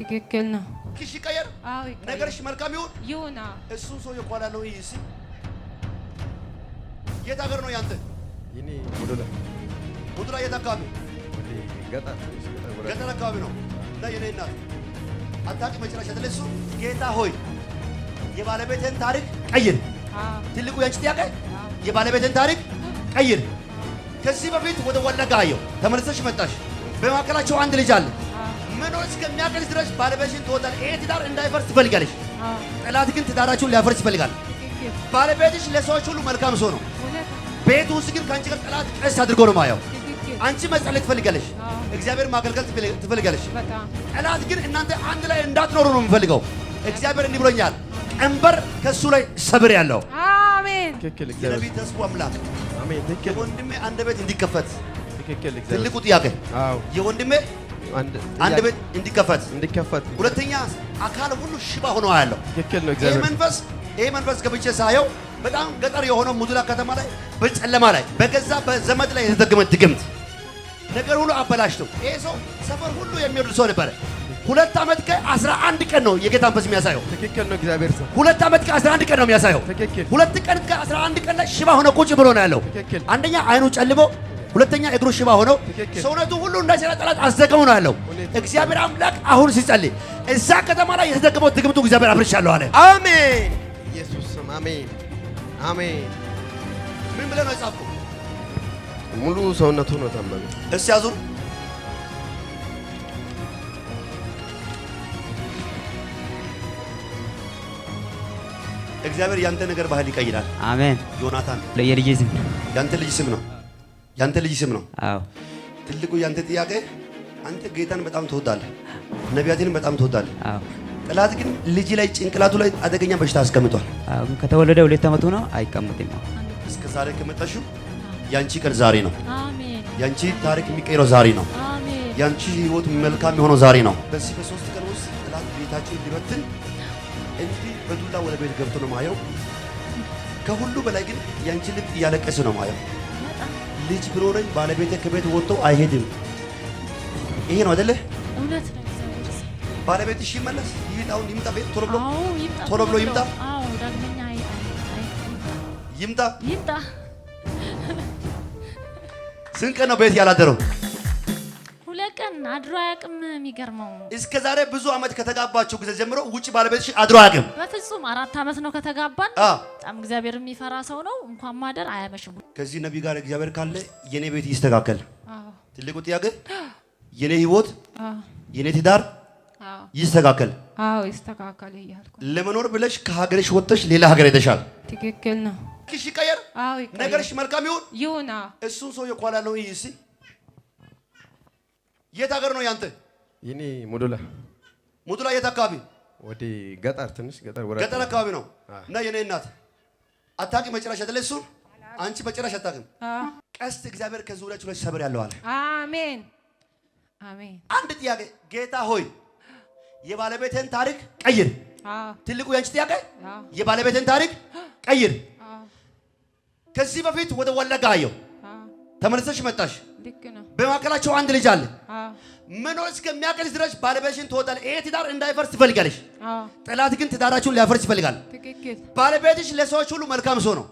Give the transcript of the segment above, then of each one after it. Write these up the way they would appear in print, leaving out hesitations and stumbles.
ትክክል ነው። ኪሽ ቀየር ነገርሽ መልካም ይሁን። እሱ ሰው የኳላ ነው ይይስ የት ሀገር ነው ያንተ? የኔ ሙዱላ የት አካባቢ? ገጠር አካባቢ ነው። እና የኔ እናት አታውቂ መጨረሻ ተለሱ ጌታ ሆይ የባለቤትን ታሪክ ቀይር። ትልቁ ያንቺ ጥያቄ የባለቤትን ታሪክ ቀይር። ከዚህ በፊት ወደ ወለጋ አየው ተመልሰሽ መጣሽ። በማከላቸው አንድ ልጅ አለ። መኖር እስከሚያቀልሽ ድረስ ባለቤትሽን ትወጣለሽ። ይሄ ትዳር እንዳይፈርስ ትፈልጋለሽ። ጠላት ግን ትዳራችሁን ሊያፈርስ ይፈልጋል። ባለቤትሽ ለሰዎች ሁሉ መልካም ሰው ነው። ቤት ውስጥ ግን ከአንቺ ጋር ጠላት ቀስ አድርጎ ነው ማየው። አንቺ መጸለይ ትፈልጋለሽ፣ እግዚአብሔር ማገልገል ትፈልጋለሽ። ጠላት ግን እናንተ አንድ ላይ እንዳትኖሩ ነው የሚፈልገው። እግዚአብሔር እንዲህ ብሎኛል፣ ቀንበር ከሱ ላይ ሰብር ያለው አሜን። የነቢይ ተስፋ አምላክ አሜን። የወንድሜ አንደበት እንዲከፈት ትልቁ ጥያቄ የወንድሜ አንደበት እንዲከፈት፣ ሁለተኛ አካል ሁሉ ሽባ ሆኖ ያለው ይሄ መንፈስ ገብቼ ሳየው በጣም ገጠር የሆነው ሙዱላ ከተማ ላይ በጨለማ ላይ በገዛ በዘመድ ላይ የተደገመ ድግምት ነገር ሁሉ አበላሽተው ይሄ ሰው ሰፈር ሁሉ የሚወድ ሰው ነበር። 2 ዓመት ከ11 ቀን ነው የጌታ መንፈስ የሚያሳየው። ትክክል ነው። እግዚአብሔር ሰው 2 ዓመት ከ11 ቀን ነው የሚያሳየው። 2 ቀን ከ11 ቀን ላይ ሽባ ሆነ ቁጭ ብሎ ነው ያለው። አንደኛ አይኑ ጨልሞ፣ ሁለተኛ እግሩ ሽባ ሆኖ ሰውነቱ ሁሉ እንዳይሰራ ጠላት አስደገመው ነው ያለው። እግዚአብሔር አምላክ አሁን ሲጸልይ እዛ ከተማ ላይ የተደገመው ድግምቱ እግዚአብሔር አፍርሻለሁ አለ። አሜን። ኢየሱስ ስም አሜን። አሜን። ምን ብለህ ነው የጻፍከው? ሙሉ ሰውነቱ ነው ታመመ። እስቲ ያዙር። እግዚአብሔር ያንተ ነገር ባህል ይቀይራል። አሜን። ዮናታን ለየልጅ ስም ያንተ ልጅ ስም ነው። ያንተ ልጅ ስም ነው። አዎ። ትልቁ ያንተ ጥያቄ አንተ ጌታን በጣም ትወዳለህ፣ ነቢያትን በጣም ትወዳለህ። አዎ። ጠላት ግን ልጅ ላይ ጭንቅላቱ ላይ አደገኛ በሽታ አስቀምጧል። አዎ። ከተወለደ 2 ዓመቱ ነው፣ አይቀመጥም። እስከ ዛሬ ከመጣሽው ያንቺ ቀን ዛሬ ነው። አሜን። ያንቺ ታሪክ የሚቀይረው ዛሬ ነው። አሜን። ያንቺ ህይወት መልካም የሆነው ዛሬ ነው። በዚህ በ3 ቀን ውስጥ ጠላት ቤታችን ሊበትን እንዲህ በዱላ ወደ ቤት ገብቶ ነው ማየው። ከሁሉ በላይ ግን ያንቺ ልብ እያለቀሰ ነው ማየው። ልጅ ብኖረኝ ባለቤቴ ከቤት ወጥቶ አይሄድም። ይሄ ነው አይደለ? እውነት ነው። ባለቤትሽ ይመለስ ይምጣው ይምጣ ቤት ቶሎ ብሎ ይምጣ። አዎ ዳግመኛ ይምጣ። ስንት ቀን ነው ቤት ያላደረው? 2 ቀን አድሮ አያውቅም። የሚገርመው እስከ ዛሬ ብዙ ዓመት ከተጋባችሁ ጊዜ ጀምሮ ውጪ ባለቤትሽ አድሮ አያውቅም? በፍጹም 4 ዓመት ነው ከተጋባን። በጣም እግዚአብሔር የሚፈራ ሰው ነው። እንኳን ማደር አያመሽም። ከዚህ ነቢይ ጋር እግዚአብሔር ካለ የኔ ቤት ይስተካከል። ትልቁ ጥያቄ የኔ ህይወት የኔ ትዳር ይስተካከል። አዎ ይስተካከል እያልኩ ለመኖር ብለሽ ከሀገርሽ ወጥተሽ ሌላ ሀገር ሄደሻል። ትክክል ነው። ኪሽ ቀየር ነገርሽ መልካም ይሁን። እሱን ሰው የኳላ ነው ይይስ የት ሀገር ነው ያንተ? የኔ ሙዱላ የት አካባቢ? ወደ ገጠር ትንሽ ገጠር አካባቢ ነው። እና የኔ እናት አታውቂ መጨረሻ ተለሱ አንቺ መጨረሻ አታውቂም። ቀስት እግዚአብሔር ከዙሪያችሁ ላይ ሰብር ያለው አለ። አሜን አሜን። አንድ ጥያቄ ጌታ ሆይ የባለቤትን ታሪክ ቀይር። ትልቁ ያንቺ ጥያቄ የባለቤትን ታሪክ ቀይር። ከዚህ በፊት ወደ ወለጋ አየው ተመልሰሽ መጣሽ። በማከላቸው አንድ ልጅ አለ። መኖር እስከሚያቀልሽ ድረስ ባለቤትሽን ትወጣለሽ። ይሄ ትዳር እንዳይፈርስ ትፈልጋለሽ። ጠላት ግን ትዳራችሁን ሊያፈርስ ይፈልጋል። ባለቤትሽ ለሰዎች ሁሉ መልካም ሰው ነው።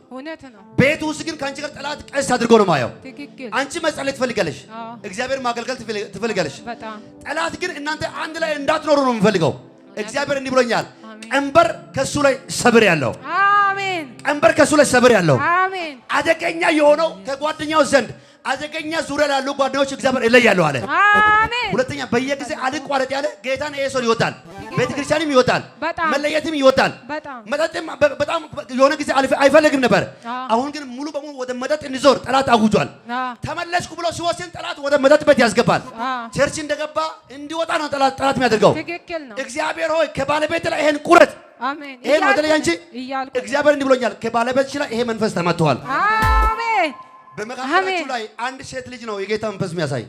ቤት ውስጥ ግን ከአንቺ ጋር ጠላት ቀስ አድርጎ ነው ማየው። አንቺ መጸለይ ትፈልጋለሽ፣ እግዚአብሔር ማገልገል ትፈልጋለሽ። ጠላት ግን እናንተ አንድ ላይ እንዳትኖሩ ነው የሚፈልገው። እግዚአብሔር እንዲህ ብሎኛል፣ ቀንበር ከሱ ላይ ሰብር ያለው አሜን። ቀንበር ከሱ ላይ ሰብር ያለው አሜን። አደገኛ የሆነው ከጓደኛው ዘንድ አደገኛ ዙሪያ ያሉ ጓደኞች እግዚአብሔር እለያለሁ አለ። አሜን። ሁለተኛ በየጊዜ አልቋረጥ ያለ ጌታን ይሄ ሰው ይወጣል፣ ቤተክርስቲያንም ይወጣል፣ መለየትም ይወጣል። መጠጥም በጣም የሆነ ጊዜ አይፈልግም ነበር። አሁን ግን ሙሉ በሙሉ ወደ መጠጥ እንዲዞር ጠላት አውጇል። ተመለስኩ ብሎ ሲወስን ጠላት ወደ መጠጥ ቤት ያስገባል። ቸርች እንደገባ እንዲወጣ ነው ጠላት የሚያደርገው። እግዚአብሔር ሆይ ከባለቤት ላይ ይሄን ቁረጥ። አሜን። ይሄ ነው አይደል ያንቺ? እግዚአብሔር እንዲህ ብሎኛል፣ ከባለቤትሽ ላይ ይሄ መንፈስ ተመቷል። አሜን። በመካከላችሁ ላይ አንድ ሴት ልጅ ነው የጌታ መንፈስ የሚያሳይ።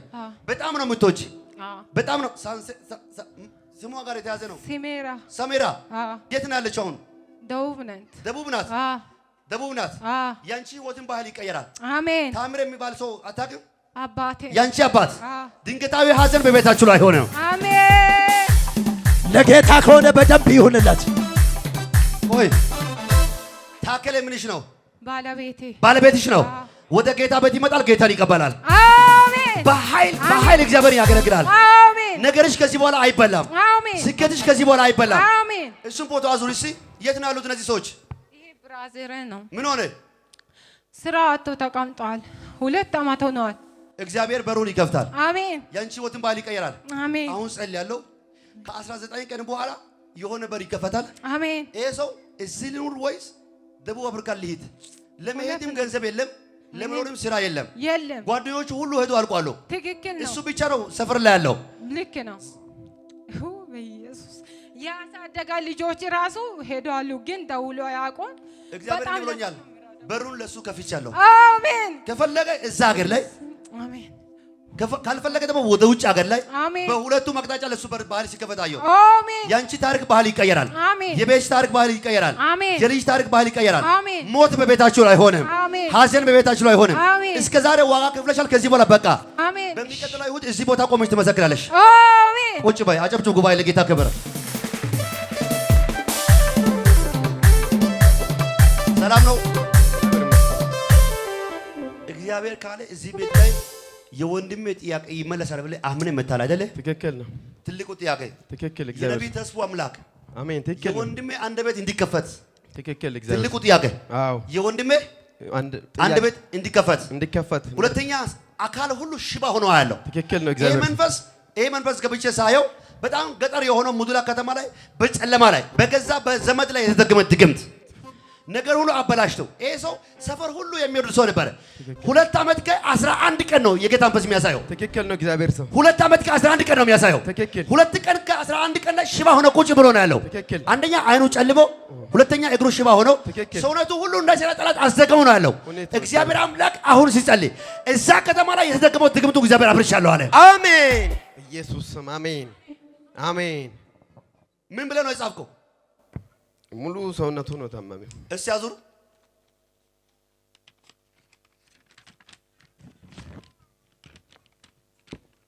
በጣም ነው የምትወጪ፣ በጣም ነው ስሟ ጋር የተያዘ ነው። ሰሜራ የት ነው ያለችው አሁን? ደቡብ ናት። ያንቺ ህይወትን ባህል ይቀየራል። አሜን። ታምር የሚባል ሰው አታውቅም? አባቴ ያንቺ አባት ድንገታዊ ሀዘን በቤታችሁ ላይ ሆነ። አሜን። ለጌታ ከሆነ በደንብ ይሁንለት። ቆይ ታከለ ምንሽ ነው? ባለቤቴ ባለቤትሽ ነው። ወደ ጌታ ቤት ይመጣል፣ ጌታን ይቀበላል። አሜን። በኃይል እግዚአብሔር ያገለግላል። አሜን። ነገርሽ ከዚህ በኋላ አይበላም። አሜን። ስኬትሽ ከዚህ በኋላ አይበላም። አሜን። እሱም ፎቶ አዙሪ እስኪ። የት ነው ያሉት እነዚህ ሰዎች? ይሄ ብራዘር ነው። ምን ሆነ? ስራ አጥቶ ተቀምጧል። 2 ዓመት ሆኗል። እግዚአብሔር በሩን ይከፍታል። አሜን። ያንቺ ህይወትን ባህል ይቀየራል። አሜን። አሁን ጸልያለሁ። ከ19 ቀን በኋላ የሆነ በር ይከፈታል። አሜን። ይሄ ሰው እዚህ ልኑር ወይስ ደቡብ አፍሪካ ልሂድ? ለመሄድም ገንዘብ የለም፣ ለመኖርም ስራ የለም። ጓደኞቹ ሁሉ ሄዱ አልቋሉ። ትክክል ነው። እሱ ብቻ ነው ሰፈር ላይ ያለው። ልክ ነው። በኢየሱስ ያሳደጋ ልጆች ራሱ ሄደዋሉ፣ ግን ደውሎ አያውቁም። እግዚአብሔር ብሎኛል፣ በሩን ለሱ ከፍቻለሁ። አሜን። ከፈለገ እዛ ሀገር ላይ አሜን፣ ካልፈለገ ደግሞ ወደ ውጭ ሀገር ላይ አሜን። በሁለቱም አቅጣጫ ለሱ ባህል ሲከፈት አየሁ። አሜን። ያንቺ ታሪክ ባህል ይቀየራል። አሜን። የቤትሽ ታሪክ ባህል ይቀየራል። አሜን። የልጅ ታሪክ ባህል ይቀየራል። አሜን። ሞት በቤታችሁ ላይ አይሆንም። አሜን። ሐዘን በቤታችሁ ላይ አይሆንም። አሜን። እስከ ዛሬ ዋጋ ከፍለሻል። ከዚህ በኋላ በቃ። አሜን። በሚቀጥለው ይሁድ እዚህ ቦታ ቆመሽ ትመሰክራለሽ። አሜን። ቁጭ በይ፣ አጨብጭቡ። ጉባኤ ለጌታ ክብር። ሰላም ነው። እግዚአብሔር ካለ እዚህ ቤት ላይ የወንድሜ ጥያቄ ይመለሳል ብለህ አምነህ መታል አይደለ? ትክክል ነው። ትልቁ ጥያቄ ትክክል። እግዚአብሔር የነቢይ ተስፋ አምላክ አሜን። ትክክል። የወንድሜ አንደበት እንዲከፈት ትክክል። እግዚአብሔር ትልቁ ጥያቄ አዎ፣ የወንድሜ አንደበት እንዲከፈት። ሁለተኛ አካል ሁሉ ሽባ ሆኖ ያለው ትክክል ነው። እግዚአብሔር ይሄ መንፈስ ገብቼ ሳየው በጣም ገጠር የሆነው ሙዱላ ከተማ ላይ በጨለማ ላይ በገዛ በዘመድ ላይ የተደገመ ድግምት ነገር ሁሉ አበላሽተው ይሄ ሰው ሰፈር ሁሉ የሚወድ ሰው ነበር። 2 ዓመት ከ11 ቀን ነው የጌታ መንፈስ የሚያሳየው። ትክክል ነው። እግዚአብሔር ሰው 2 ዓመት ከ11 ቀን ነው የሚያሳየው። ትክክል። 2 ቀን ከ11 ቀን ላይ ሽባ ሆኖ ቁጭ ብሎ ነው ያለው። ትክክል። አንደኛ አይኑ ጨልሞ፣ ሁለተኛ እግሩ ሽባ ሆኖ ሰውነቱ ሁሉ እንዳይሰራ ጠላት አስደገመው ነው ያለው። እግዚአብሔር አምላክ አሁን ሲጸልይ እዛ ከተማ ላይ የተደገመው ድግምቱ እግዚአብሔር አፍርሻለሁ አለ። አሜን። ኢየሱስ ስም አሜን፣ አሜን። ምን ብለህ ነው የጻፍከው? ሙሉ ሰውነቱ ነው ታመመው። እስቲ አዙሩ።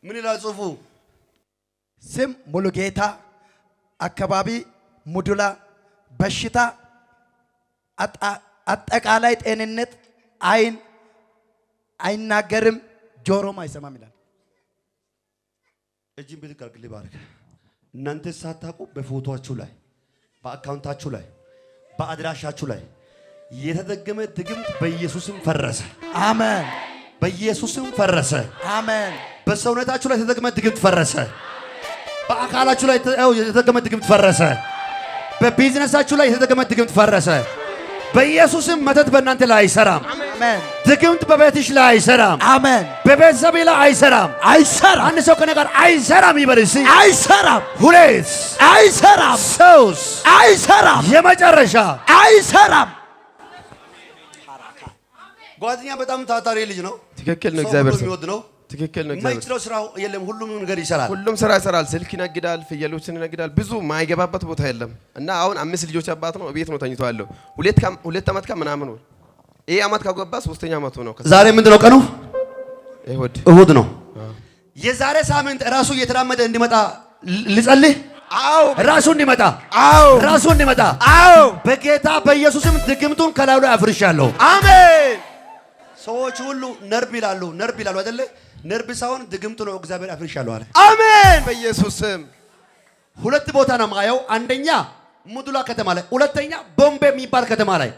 ምን ይላል ጽሁፉ? ስም ሙሉጌታ፣ አካባቢ ሙዱላ፣ በሽታ፣ አጠቃላይ ጤንነት፣ አይን አይናገርም፣ ጆሮም አይሰማም ይላል። እጅን ብድግ አድርግልኝ ባረክ። እናንተ ሳታውቁ በፎቶአችሁ ላይ በአካውንታችሁ ላይ በአድራሻችሁ ላይ የተደገመ ድግምት በኢየሱስም ፈረሰ። አሜን። በኢየሱስም ፈረሰ። አሜን። በሰውነታችሁ ላይ የተደገመ ድግምት ፈረሰ። በአካላችሁ ላይ የተደገመ ድግምት ፈረሰ። በቢዝነሳችሁ ላይ የተደገመ ድግምት ፈረሰ። በኢየሱስም መተት በእናንተ ላይ አይሰራም። አሜን። ድግምት በቤትሽ ላይ አይሰራም። አሜን። በቤተሰብ ላይ አይሰራም። አይሰራም። አንድ ሰው ከነገር አይሰራም ይበል እስኪ። አይሰራም። ሁለት አይሰራም። ሶስት አይሰራም። የመጨረሻ አይሰራም። ጓደኛ በጣም ታታሪ ልጅ ነው። ትክክል ነው። እግዚአብሔር ሰው የሚወድ ነው። ትክክል ነው። እግዚአብሔር የማይችለው ስራ የለም። ሁሉም ነገር ይሰራል። ሁሉም ስራ ይሰራል። ስልክ ይነግዳል፣ ፍየሎችን ይነግዳል። ብዙ ማይገባበት ቦታ የለም። እና አሁን 5 ልጆች አባት ነው። ቤት ነው ተኝቶ ያለው። 2 ዓመት ከምናምን ነው። ይሄ ዓመት ካገባ 3ኛ ዓመቱ ነው። ዛሬ ምንድነው ቀኑ? እሁድ ነው። የዛሬ ሳምንት ራሱ እየተራመደ እንዲመጣ ልጸልይ። አዎ፣ ራሱ እንዲመጣ። አዎ፣ ራሱ እንዲመጣ። አዎ፣ በጌታ በኢየሱስም ድግምቱን ከላዩ ላይ አፍርሻለሁ። አሜን። ሰዎች ሁሉ ነርብ ይላሉ አይደለ? ነርብ ሳይሆን ድግምቱ ነው። እግዚአብሔር አፍርሻለሁ አለ። አሜን። በኢየሱስ ስም 2 ቦታ ነው ማየው። አንደኛ ሙዱላ ከተማ ላይ፣ ሁለተኛ ቦምቤ የሚባል ከተማ ላይ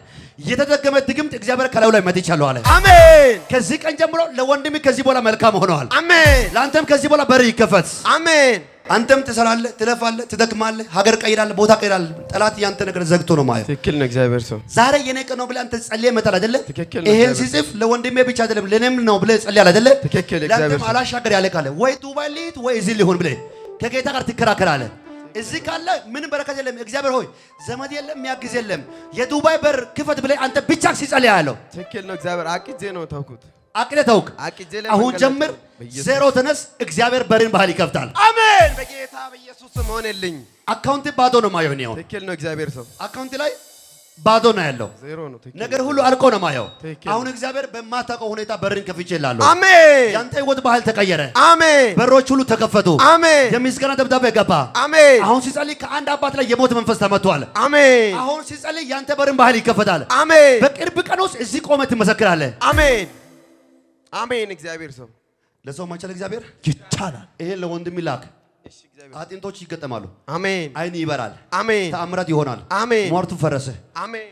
የተደገመ ድግምት እግዚአብሔር ከላዩ ላይ መትቻለሁ አለ። አሜን። ከዚህ ቀን ጀምሮ ለወንድም ከዚህ በኋላ መልካም ሆነዋል። አሜን። ለአንተም ከዚህ በኋላ በር ይከፈት። አሜን። አንተም ትሰራለህ፣ ትለፋለህ፣ ትደክማለህ፣ ሀገር ቀይራለህ፣ ቦታ ቀይራለህ። ጠላት ያንተ ነገር ዘግቶ ነው ማየው። ትክክል ነው። እግዚአብሔር ሰው ዛሬ የኔ ቀን ነው ብለህ አንተ ጸልየህ መጣል አይደለ? ትክክል ነው። ይሄን ሲጽፍ ለወንድሜ ብቻ አይደለም ለኔም ነው ብለህ ጸልያል አይደለ? ትክክል። ለአንተም አላሻገር ያለ ካለ ወይ ዱባይ ልሂድ ወይ እዚህ ሊሆን ብለህ ከጌታ ጋር ትከራከራለህ። እዚህ ካለ ምንም በረከት የለም። እግዚአብሔር ሆይ ዘመድ የለም፣ የሚያግዝ የለም፣ የዱባይ በር ክፈት ብለህ አንተ ብቻ ሲጸልይ ያለው ትክክል ነው። እግዚአብሔር አቅጄ ነው ተውኩት። አቅደ ተውክ። አሁን ጀምር፣ ዜሮ ተነስ። እግዚአብሔር በርን ባህል ይከፍታል። አሜን። በጌታ በኢየሱስ ስም ሆነልኝ። አካውንት ባዶ ነው ማየው ነው። ትክክል ነው። እግዚአብሔር ሰው አካውንት ላይ ባዶ ነው ያለው። ዜሮ ነው። ነገር ሁሉ አልቆ ነው ማየው። ትክክል። አሁን እግዚአብሔር በማታውቀው ሁኔታ በርን ከፍቼልሃለሁ። አሜን። ያንተ ህይወት ባህል ተቀየረ። አሜን። በሮች ሁሉ ተከፈቱ። አሜን። የምስጋና ደብዳቤ ገባ። አሜን። አሁን ሲጸልይ ከአንድ አባት ላይ የሞት መንፈስ ተመቷል። አሜን። አሁን ሲጸልይ ያንተ በርን ባህል ይከፈታል። አሜን። በቅርብ ቀን ውስጥ እዚህ ቆመህ ትመሰክራለህ። አሜን። አሜን። እግዚአብሔር ሰው ለሰው ማይቻል እግዚአብሔር ይቻላል። ይሄን ለወንድም ይላክ። አጥንቶች ይገጠማሉ። አሜን። አይን ይበራል። አሜን። ተአምራት ይሆናል። አሜን። ሟርቱ ፈረሰ። አሜን።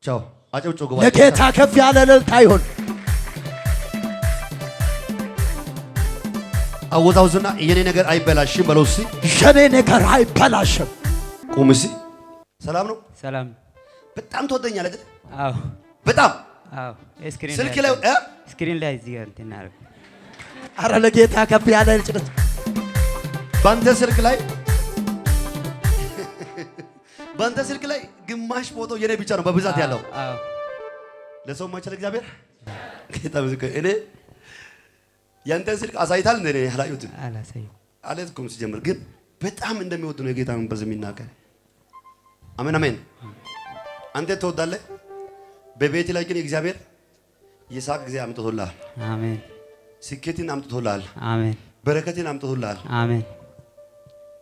ቻው። አጨብጭቡ። ግባ። ለጌታ ከፍ ያለ እልልታ ይሁን። አወዛውዝና የኔ ነገር አይበላሽም በለው እስኪ። የኔ ነገር አይበላሽም። ቁም እስኪ። ሰላም ነው? ሰላም። በጣም ትወደኛለህ አይደል? አዎ በጣም አዎ። ስልክ ላይ ስክሪን ላይ እዚህ ጋር እንትን አደረግ። አረ ለጌታ ከፍ ያለ ጭነት በአንተ ስልክ ላይ ግማሽ ፎቶ የኔ ብቻ ነው በብዛት ያለው። አዎ ለሰው ማይቻል እግዚአብሔር ጌታ ምስክር። እኔ ያንተን ስልክ አሳይታል እንደ እኔ አላየሁትም። አላሳየም አለትኩም ሲጀምር ግን በጣም እንደሚወድ ነው የጌታ መንፈስ የሚናገር። አሜን አሜን። አንተ ትወዳለህ። በቤት ላይ ግን እግዚአብሔር የሳቅ ጊዜ አምጥቶልሃል። አሜን። ስኬትን አምጥቶልሃል። አሜን። በረከትን አምጥቶልሃል። አሜን።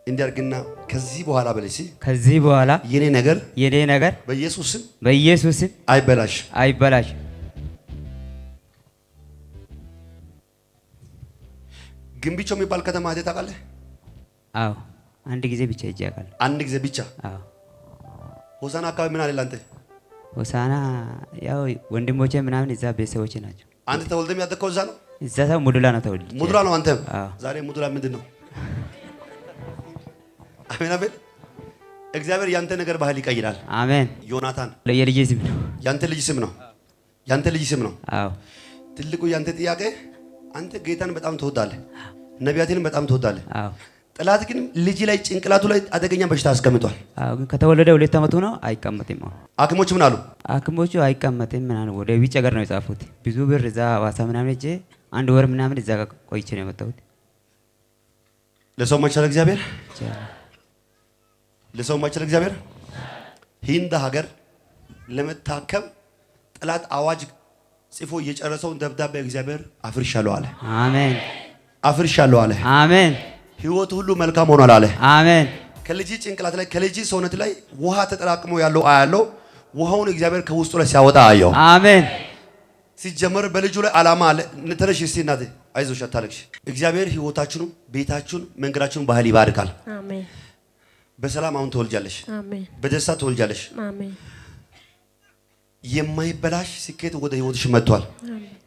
እንዲያርግና ከዚህ በኋላ በለሲ ከዚህ በኋላ የኔ ነገር በኢየሱስ ስም አይበላሽ። ግንቢቾ የሚባል ከተማ አይተህ ታውቃለህ? አዎ አንድ ጊዜ ብቻ ሄጄ አውቃለሁ። አንድ ጊዜ ብቻ? አዎ። ሆሳና አካባቢ ምን አለ አንተ? ሆሳና ያው ወንድሞቼ ምናምን እዛ ቤተሰቦቼ ናቸው። አንተ ተወልደም ያደግከው እዛ ነው? እዛ ሰው ሙዱላ ነው ተወልጄ። ሙዱላ ነው አንተ? አዎ። ዛሬ ሙዱላ ምንድን ነው? አሜን አሜን። እግዚአብሔር ያንተ ነገር ባህል ይቀይራል። አሜን። ዮናታን የልጄ ስም ነው። ያንተ ልጅ ስም ነው? ያንተ ልጅ ስም ነው? አዎ። ትልቁ ያንተ ጥያቄ አንተ ጌታን በጣም ትወዳለህ፣ ነቢያትንም በጣም ትወዳለህ። አዎ። ጠላት ግን ልጅ ላይ ጭንቅላቱ ላይ አደገኛ በሽታ አስቀምጧል። አዎ። ግን ከተወለደ 2 ዓመቱ ነው። አይቀመጥም። ሐኪሞች ምን አሉ? ሐኪሞቹ አይቀመጥም ምናምን ወደ ውጭ ሀገር ነው የጻፉት። ብዙ ብር እዛ ሐዋሳ ምናምን ሄጄ 1 ወር ምናምን እዛ ቆይቼ ነው የመጣሁት። ለሰው ማይቻል እግዚአብሔር ለሰው ማይቻል እግዚአብሔር ሂንድ ሀገር ለመታከም ጠላት አዋጅ ጽፎ እየጨረሰውን ደብዳቤ እግዚአብሔር አፍርሻለሁ አለ። አሜን። አፍርሻለሁ አለ። አሜን። ህይወት ሁሉ መልካም ሆኗል አለ። አሜን። ከልጅ ጭንቅላት ላይ ከልጅ ሰውነት ላይ ውሃ ተጠራቅሞ ያለው አያለው። ውሃውን እግዚአብሔር ከውስጡ ላይ ሲያወጣ አየው። አሜን። ሲጀመር በልጁ ላይ ዓላማ አለ። እንተረሽ እስቲ እናቴ አይዞሽ አታለቅሽ። እግዚአብሔር ህይወታችሁን፣ ቤታችሁን፣ መንገዳችሁን ባህል ይባርካል። አሜን። በሰላም አሁን ትወልጃለሽ። አሜን። በደስታ ትወልጃለሽ። አሜን። የማይበላሽ ስኬት ወደ ህይወትሽ መጥቷል።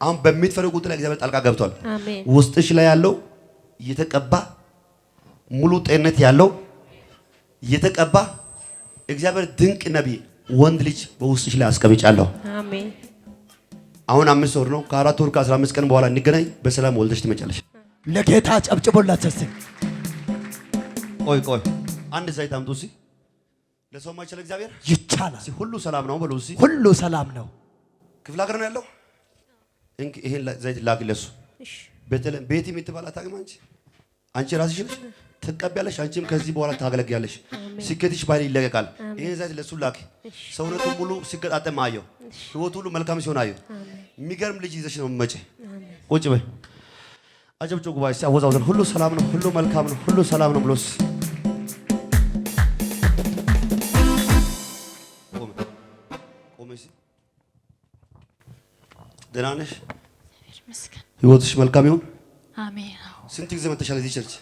አሁን በሚትፈልጉ ጉዳይ ላይ እግዚአብሔር ጣልቃ ገብቷል። አሜን። ውስጥሽ ላይ ያለው የተቀባ ሙሉ ጤንነት ያለው የተቀባ እግዚአብሔር ድንቅ ነቢይ ወንድ ልጅ በውስጥሽ ላይ አስቀምጫለሁ። አሜን። አሁን 5 ወር ነው። ከ4 ወር ከ15 ቀን በኋላ እንገናኝ። በሰላም ወልደሽ ትመጫለሽ። ለጌታ ጨብጭቦላት እስቲ። ቆይ አንድ ዘይት አምጡ እስቲ። ለሰው ማይችል እግዚአብሔር ይቻላል። ሁሉ ሰላም ነው በሉ እስቲ። ሁሉ ሰላም ነው። ክፍለ ሀገር ነው ያለው። ይሄን ዘይት ላክ ለሱ። በተለይ ቤት የምትባል አታውቅም አንቺ ራስሽ ነሽ ትቀበያለሽ። አንቺም ከዚህ በኋላ ታገለግያለሽ። ስኬትሽ ባይል ይለቀቃል። ይሄን ዘይት ለሱ ላክ። ሰውነቱ ሙሉ ሲገጣጠም አየው። ህይወቱ ሁሉ መልካም ሲሆን አየው። የሚገርም ልጅ ይዘሽ ነው መቼ ቁጭ በይ። አጨብጭቡ ጉባኤ ሲያወዛውዘን ሁሉ ሰላም ነው፣ ሁሉ መልካም ነው፣ ሁሉ ሰላም ነው ብሎስ ደህና ነሽ? ህይወትሽ መልካም ይሁን። አሜን። ስንት ጊዜ መጥተሻል እዚህ ቸርች?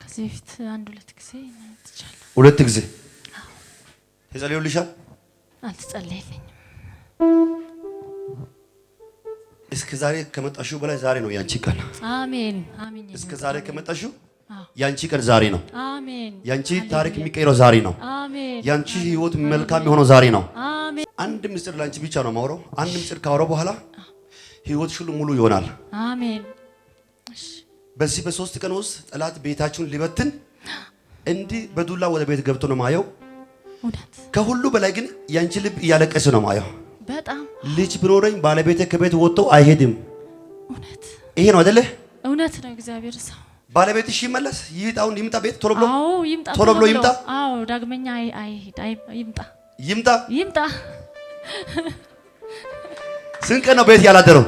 ከዚህ በፊት 1-2 ጊዜ መጥቻለሁ። 2 ጊዜ ተጸልዮልሻል? አልተጸለየልኝም። እስከ ዛሬ ከመጣሽው በላይ ዛሬ ነው ያንቺ ቀን። አሜን አሜን። እስከ ዛሬ ከመጣሽው ያንቺ ቀን ዛሬ ነው። አሜን። ያንቺ ታሪክ የሚቀየረው ዛሬ ነው። አሜን። ያንቺ ህይወት መልካም የሆነው ዛሬ ነው። አሜን። አንድ ምስጢር ላንቺ ብቻ ነው ማውራው። አንድ ምስጢር ካወራው በኋላ ህይወትሽ ሁሉ ሙሉ ይሆናል። አሜን። በዚህ በ3 ቀን ውስጥ ጠላት ቤታችሁን ሊበትን እንዲህ በዱላ ወደ ቤት ገብቶ ነው ማየው። ከሁሉ በላይ ግን ያንቺ ልብ እያለቀሰ ነው ማየው። በጣም ልጅ ብኖረኝ ባለቤቴ ከቤት ወጥቶ አይሄድም። እውነት ይሄ ነው አይደለ? እውነት ነው። እግዚአብሔር ሰው ባለቤትሽ ይመለስ ይምጣ ቤት ቶሎ ብሎ አዎ ይምጣ ቶሎ ብሎ ይምጣ። አዎ ዳግመኛ አይሄድ ይምጣ ይምጣ ይምጣ። ስንት ቀን ነው ቤት ያላደረው?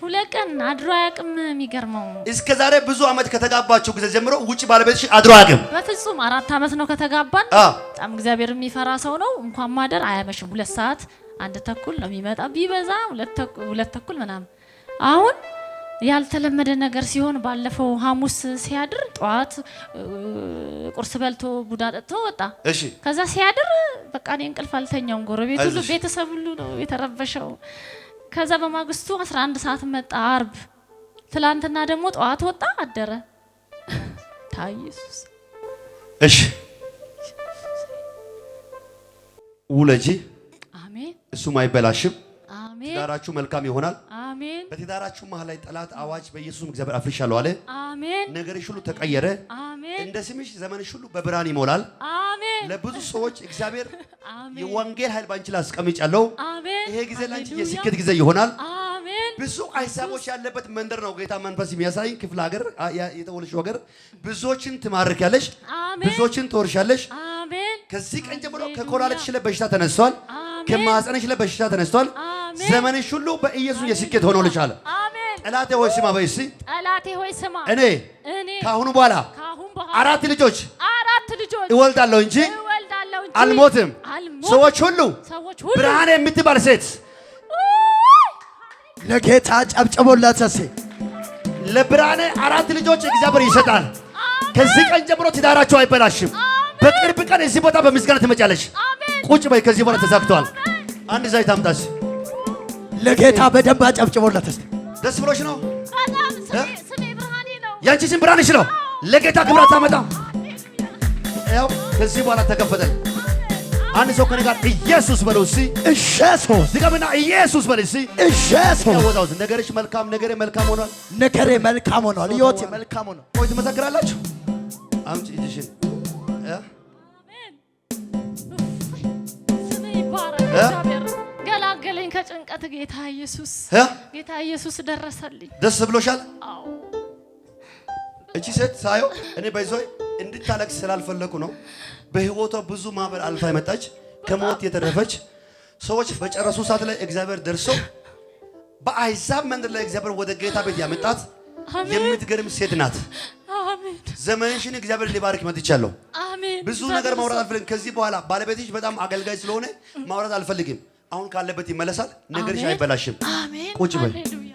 2 ቀን አድሮ አያውቅም። የሚገርመው እስከ ዛሬ ብዙ አመት ከተጋባችሁ ጊዜ ጀምሮ ውጪ ባለቤትሽ አድሮ አያውቅም? በፍጹም 4 አመት ነው ከተጋባን። በጣም እግዚአብሔር የሚፈራ ሰው ነው። እንኳን ማደር አያመሽም። 2 ሰዓት 1 ተኩል ነው የሚመጣ፣ ቢበዛ 2 ተኩል ምናምን። አሁን ያልተለመደ ነገር ሲሆን ባለፈው ሐሙስ ሲያድር ጠዋት ቁርስ በልቶ ቡዳ ጠጥቶ ወጣ። እሺ ከዛ ሲያድር በቃ እኔ እንቅልፍ አልተኛውም። ጎረቤት ሁሉ ቤተሰብ ሁሉ ነው የተረበሸው። ከዛ በማግስቱ 11 ሰዓት መጣ አርብ። ትላንትና ደግሞ ጠዋት ወጣ አደረ። ታይ ኢየሱስ። እሺ ውለጂ። አሜን። እሱም አይበላሽም። አሜን። ትዳራችሁ መልካም ይሆናል። አሜን። በትዳራችሁ መሃል ላይ ጠላት አዋጅ በኢየሱስም እግዚአብሔር አፍርሻለሁ አለ። አሜን። ነገርሽ ሁሉ ተቀየረ። አሜን። እንደ ስምሽ ዘመንሽ ሁሉ በብርሃን ይሞላል። አሜን። ለብዙ ሰዎች እግዚአብሔር አሜን። የወንጌል ኃይል ባንቺ ላይ አስቀምጫለሁ። አሜን። ይሄ ጊዜ ላንቺ ሃሌሉያ። የስኬት ጊዜ ይሆናል። አሜን። ብዙ አይሳቦች ያለበት መንደር ነው ጌታ መንፈስ የሚያሳይ ክፍለ ሀገር የተወለድሽው ሀገር ብዙዎችን ትማርኪያለሽ፣ አሜን። ብዙዎችን ትወርሻለሽ። አሜን። ከዚህ ቀን ጀምሮ ሃሌሉያ። ከኮላሊትሽ ላይ በሽታ ተነስቷል። አሜን። ከማህፀንሽ ላይ በሽታ ተነስቷል። አሜን። ዘመንሽ ሁሉ በኢየሱስ የስኬት ሆኖልሻል። አሜን። ጠላቴ ሆይ ስማ በይ እስኪ። ጠላቴ ሆይ ስማ። እኔ እኔ ከአሁኑ በኋላ ካሁን በኋላ 4 ልጆች 4 ልጆች እወልዳለሁ እንጂ እወልዳለሁ እንጂ አልሞትም። ሰዎች ሁሉ ብርሃን የምትባል ሴት ለጌታ ጨብጨቦላት። እሴ ለብርሃኔ 4 ልጆች እግዚአብሔር ይሰጣል። ከዚህ ቀን ጀምሮ ትዳራቸው አይበላሽም። በቅርብ ቀን እዚህ ቦታ በምስጋና ትመጫለሽ። ቁጭ በይ። ከዚህ በኋላ ተሳክቷል። አንድ ዘይት አምጣሽ። ለጌታ በደንብ አጨብጭቦላት። እሴ ደስ ብሎሽ ነው? በጣም ስሜ ብርሃኔ ነው። ያንቺ ስም ብርሃንሽ ነው። ለጌታ ክብር አታመጣ። ያው ከዚህ በኋላ ተከፈተኝ። አንድ ሰው ከኔ ጋር ኢየሱስ በለው እስኪ። ኢየሱስ ድገምና ኢየሱስ በል እስኪ። ኢየሱስ ያወጣው ነገርሽ መልካም፣ ነገሬ መልካም ሆኗል። ነገሬ መልካም ሆኗል። ህይወቴ መልካም ሆኗል። ቆይ ትመሰክራላችሁ። አምጪ እጅሽን። አሜን። ስሜ ይባረክ። እግዚአብሔር ገላገለኝ ከጭንቀት። ጌታ ኢየሱስ ጌታ ኢየሱስ ደረሰልኝ። ደስ ብሎሻል? አዎ። እቺ ሴት ሳየው እኔ በይዞይ እንድታለቅስ ስላልፈለኩ ነው። በህይወቷ ብዙ ማዕበል አልፋ የመጣች ከሞት የተረፈች ሰዎች በጨረሱ ሰዓት ላይ እግዚአብሔር ደርሶ በአሕዛብ መንደር ላይ እግዚአብሔር ወደ ጌታ ቤት ያመጣት የምትገርም ሴት ናት። አሜን። ዘመንሽን እግዚአብሔር ሊባርክ መጥቻለሁ። አሜን። ብዙ ነገር ማውራት አልፈልግም። ከዚህ በኋላ ባለቤትሽ በጣም አገልጋይ ስለሆነ ማውራት አልፈልግም። አሁን ካለበት ይመለሳል። ነገርሽ አይበላሽም። አሜን። ቁጭ በይ። ሃሌሉያ።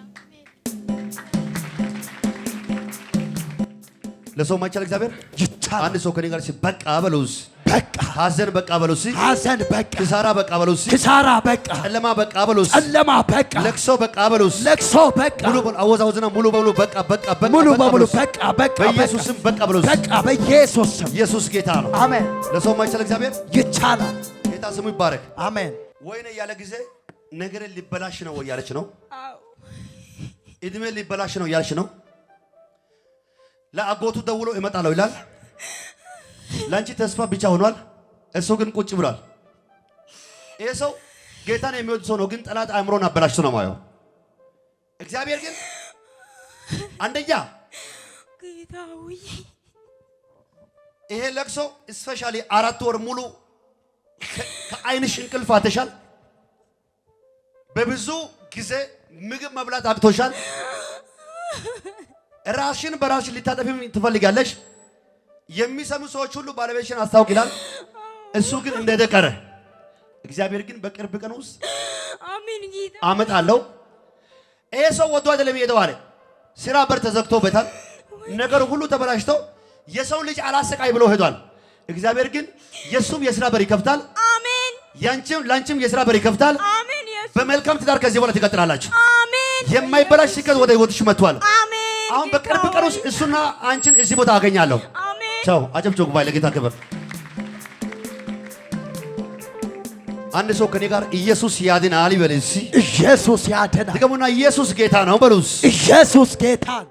ለሰው ማይቻል እግዚአብሔር ይቻላል። አንድ ሰው ከኔ ጋር በቃ በለውስ። በቃ ሐዘን በቃ በለውስ። ሐዘን በቃ፣ ክሳራ በቃ በለውስ። ክሳራ በቃ፣ ጨለማ በቃ በለውስ። ጨለማ በቃ፣ ለቅሶ በቃ በለውስ። ለቅሶ በቃ፣ ሙሉ በሉ አወዛውዝና ሙሉ በሉ በቃ በቃ በቃ ሙሉ በሙሉ በለውስ። በቃ በቃ በኢየሱስ ስም በቃ በለውስ። በቃ በኢየሱስ ስም። ኢየሱስ ጌታ ነው። አሜን። ለሰው ማይቻል እግዚአብሔር ይቻላል። ጌታ ስሙ ይባረክ። አሜን። ወይኔ ያለ ጊዜ ነገር ሊበላሽ ነው እያለች ነው። እድሜ ሊበላሽ ነው እያለች ነው። ለአጎቱ ደውሎ እመጣለሁ ይላል። ለአንቺ ተስፋ ብቻ ሆኗል። እሱ ግን ቁጭ ብሏል። ይሄ ሰው ጌታን የሚወድ ሰው ነው፣ ግን ጠላት አእምሮን አበላሽቶ ነው ማየው። እግዚአብሔር ግን አንደኛ ጌታዊ ይሄ ለቅሶ ስፔሻሊ 4 ወር ሙሉ ከአይንሽ እንቅልፍ አተሻል። በብዙ ጊዜ ምግብ መብላት አቅቶሻል። ራስሽን በራስሽ ልታጠፊም ትፈልጋለሽ። የሚሰሙ ሰዎች ሁሉ ባለቤትሽን አስታውቅ ይላል። እሱ ግን እንደደቀረ እግዚአብሔር ግን በቅርብ ቀን ውስጥ አሜን ጌታ አመጣለሁ። ይሄ ሰው ወዶ አይደለም የሄደው አለ። ስራ በር ተዘግቶበታል። ነገር ሁሉ ተበላሽቶ የሰው ልጅ አላሰቃይ ብሎ ሄዷል። እግዚአብሔር ግን የሱም የስራ በር ይከፍታል። አሜን። ላንቺም የስራ በር ይከፍታል። አሜን። በመልካም ትዳር ከዚህ በኋላ ትቀጥላላችሁ። አሜን። የማይበላሽ ስኬት ወደ ህይወትሽ መጥቷል። አሜን። አሁን በቅርብ ቀን ውስጥ እሱና አንቺን እዚህ ቦታ አገኛለሁ። አሜን። ቻው። አጨብጭቡ ባይ ለጌታ ክብር። አንድ ሰው ከኔ ጋር ኢየሱስ ያድናል ይበል እስኪ። ኢየሱስ ያድናል። ድገሙና ኢየሱስ ጌታ ነው በሉስ። ኢየሱስ ጌታ